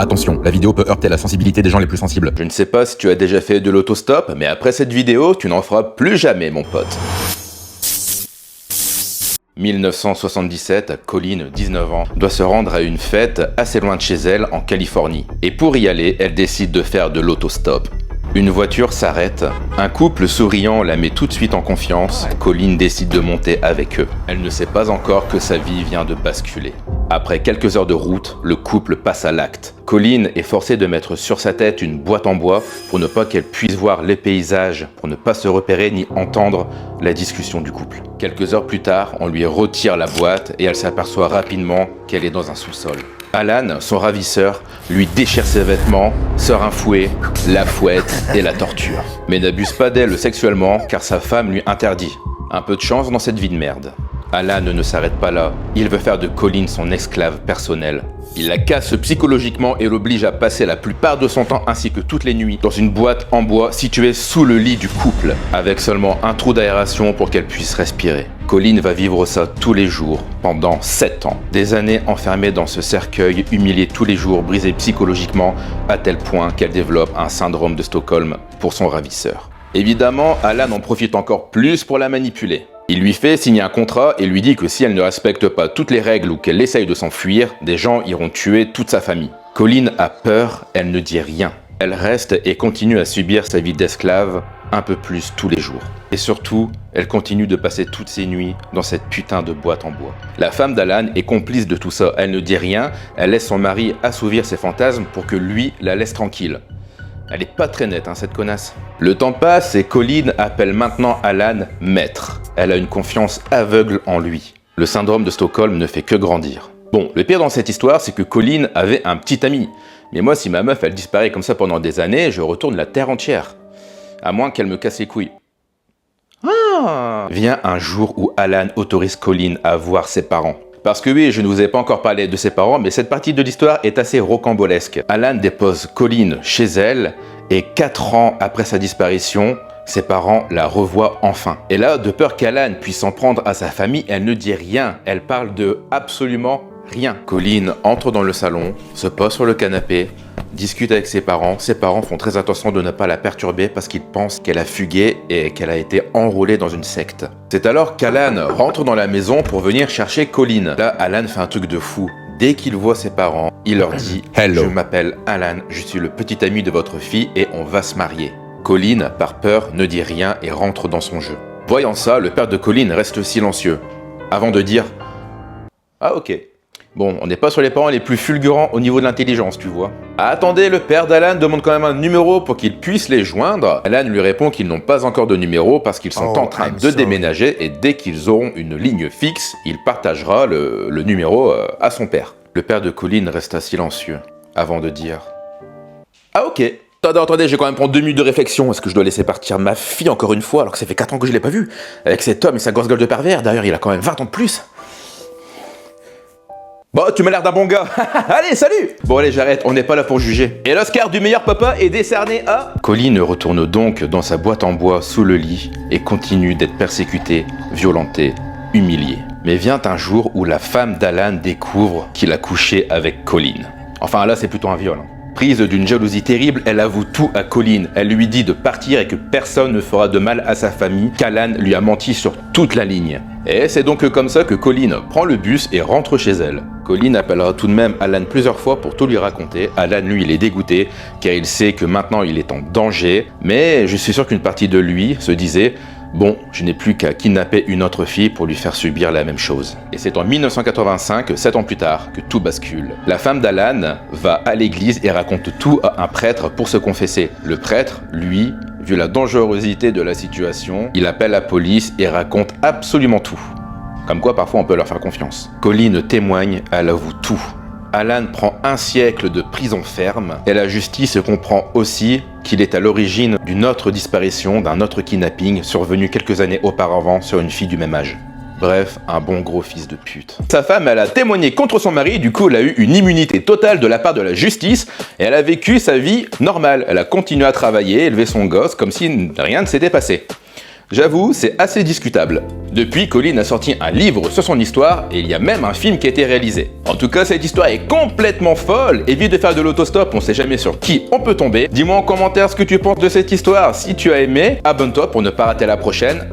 Attention, la vidéo peut heurter la sensibilité des gens les plus sensibles. Je ne sais pas si tu as déjà fait de l'autostop, mais après cette vidéo, tu n'en feras plus jamais, mon pote. 1977, Colleen, 19 ans, doit se rendre à une fête assez loin de chez elle, en Californie. Et pour y aller, elle décide de faire de l'autostop. Une voiture s'arrête, un couple souriant la met tout de suite en confiance, Colleen décide de monter avec eux. Elle ne sait pas encore que sa vie vient de basculer. Après quelques heures de route, le couple passe à l'acte. Colleen est forcée de mettre sur sa tête une boîte en bois pour ne pas qu'elle puisse voir les paysages, pour ne pas se repérer ni entendre la discussion du couple. Quelques heures plus tard, on lui retire la boîte et elle s'aperçoit rapidement qu'elle est dans un sous-sol. Alan, son ravisseur, lui déchire ses vêtements, sort un fouet, la fouette et la torture. Mais n'abuse pas d'elle sexuellement car sa femme lui interdit. Un peu de chance dans cette vie de merde. Alan ne s'arrête pas là, il veut faire de Colleen son esclave personnel. Il la casse psychologiquement et l'oblige à passer la plupart de son temps ainsi que toutes les nuits dans une boîte en bois située sous le lit du couple, avec seulement un trou d'aération pour qu'elle puisse respirer. Colleen va vivre ça tous les jours, pendant 7 ans. Des années enfermée dans ce cercueil, humiliée tous les jours, brisée psychologiquement, à tel point qu'elle développe un syndrome de Stockholm pour son ravisseur. Évidemment, Alan en profite encore plus pour la manipuler. Il lui fait signer un contrat et lui dit que si elle ne respecte pas toutes les règles ou qu'elle essaye de s'enfuir, des gens iront tuer toute sa famille. Colleen a peur, elle ne dit rien. Elle reste et continue à subir sa vie d'esclave un peu plus tous les jours. Et surtout, elle continue de passer toutes ses nuits dans cette putain de boîte en bois. La femme d'Alan est complice de tout ça, elle ne dit rien, elle laisse son mari assouvir ses fantasmes pour que lui la laisse tranquille. Elle est pas très nette, cette connasse. Le temps passe et Colleen appelle maintenant Alan maître. Elle a une confiance aveugle en lui. Le syndrome de Stockholm ne fait que grandir. Bon, le pire dans cette histoire, c'est que Colleen avait un petit ami. Mais moi, si ma meuf, elle disparaît comme ça pendant des années, je retourne la terre entière. À moins qu'elle me casse les couilles. Vient un jour où Alan autorise Colleen à voir ses parents. Parce que oui, je ne vous ai pas encore parlé de ses parents, mais cette partie de l'histoire est assez rocambolesque. Alan dépose Colleen chez elle, et 4 ans après sa disparition, ses parents la revoient enfin. Et là, de peur qu'Alan puisse s'en prendre à sa famille, elle ne dit rien. Elle parle de absolument rien. Colleen entre dans le salon, se pose sur le canapé, discute avec ses parents. Ses parents font très attention de ne pas la perturber parce qu'ils pensent qu'elle a fugué et qu'elle a été enrôlée dans une secte. C'est alors qu'Alan rentre dans la maison pour venir chercher Colleen. Là, Alan fait un truc de fou. Dès qu'il voit ses parents, il leur dit « Hello, je m'appelle Alan, je suis le petit ami de votre fille et on va se marier. » Colleen, par peur, ne dit rien et rentre dans son jeu. Voyant ça, le père de Colleen reste silencieux, avant de dire « Ah ok. Bon, on n'est pas sur les parents les plus fulgurants au niveau de l'intelligence, tu vois. » Attendez, le père d'Alan demande quand même un numéro pour qu'il puisse les joindre. Alan lui répond qu'ils n'ont pas encore de numéro parce qu'ils sont en train de déménager et dès qu'ils auront une ligne fixe, il partagera le numéro à son père. Le père de Colleen resta silencieux, avant de dire « Ah ok. Attendez, je vais quand même prendre 2 minutes de réflexion. Est-ce que je dois laisser partir ma fille encore une fois alors que ça fait 4 ans que je l'ai pas vue? Avec cet homme et sa grosse gueule de pervers, d'ailleurs il a quand même 20 ans de plus. Bon, tu m'as l'air d'un bon gars. Allez, salut. Bon allez, j'arrête, on n'est pas là pour juger. Et l'Oscar du meilleur papa est décerné à... Colleen retourne donc dans sa boîte en bois sous le lit et continue d'être persécutée, violentée, humiliée. Mais vient un jour où la femme d'Alan découvre qu'il a couché avec Colleen. Enfin là, c'est plutôt un viol. Prise d'une jalousie terrible, elle avoue tout à Colleen. Elle lui dit de partir et que personne ne fera de mal à sa famille, qu'Alan lui a menti sur toute la ligne. Et c'est donc comme ça que Colleen prend le bus et rentre chez elle. Colleen appellera tout de même Alan plusieurs fois pour tout lui raconter. Alan, lui, il est dégoûté, car il sait que maintenant il est en danger. Mais je suis sûr qu'une partie de lui se disait « Bon, je n'ai plus qu'à kidnapper une autre fille pour lui faire subir la même chose. » Et c'est en 1985, 7 ans plus tard, que tout bascule. La femme d'Alan va à l'église et raconte tout à un prêtre pour se confesser. Le prêtre, lui, vu la dangerosité de la situation, il appelle la police et raconte absolument tout. Comme quoi, parfois, on peut leur faire confiance. Colleen témoigne, elle avoue tout. Alan prend 1 siècle de prison ferme et la justice comprend aussi qu'il est à l'origine d'une autre disparition, d'un autre kidnapping survenu quelques années auparavant sur une fille du même âge. Bref, un bon gros fils de pute. Sa femme, elle a témoigné contre son mari, du coup elle a eu une immunité totale de la part de la justice et elle a vécu sa vie normale. Elle a continué à travailler, élever son gosse comme si rien ne s'était passé. J'avoue, c'est assez discutable. Depuis, Colin a sorti un livre sur son histoire et il y a même un film qui a été réalisé. En tout cas, cette histoire est complètement folle. Évite de faire de l'autostop, on sait jamais sur qui on peut tomber. Dis-moi en commentaire ce que tu penses de cette histoire. Si tu as aimé, abonne-toi pour ne pas rater la prochaine.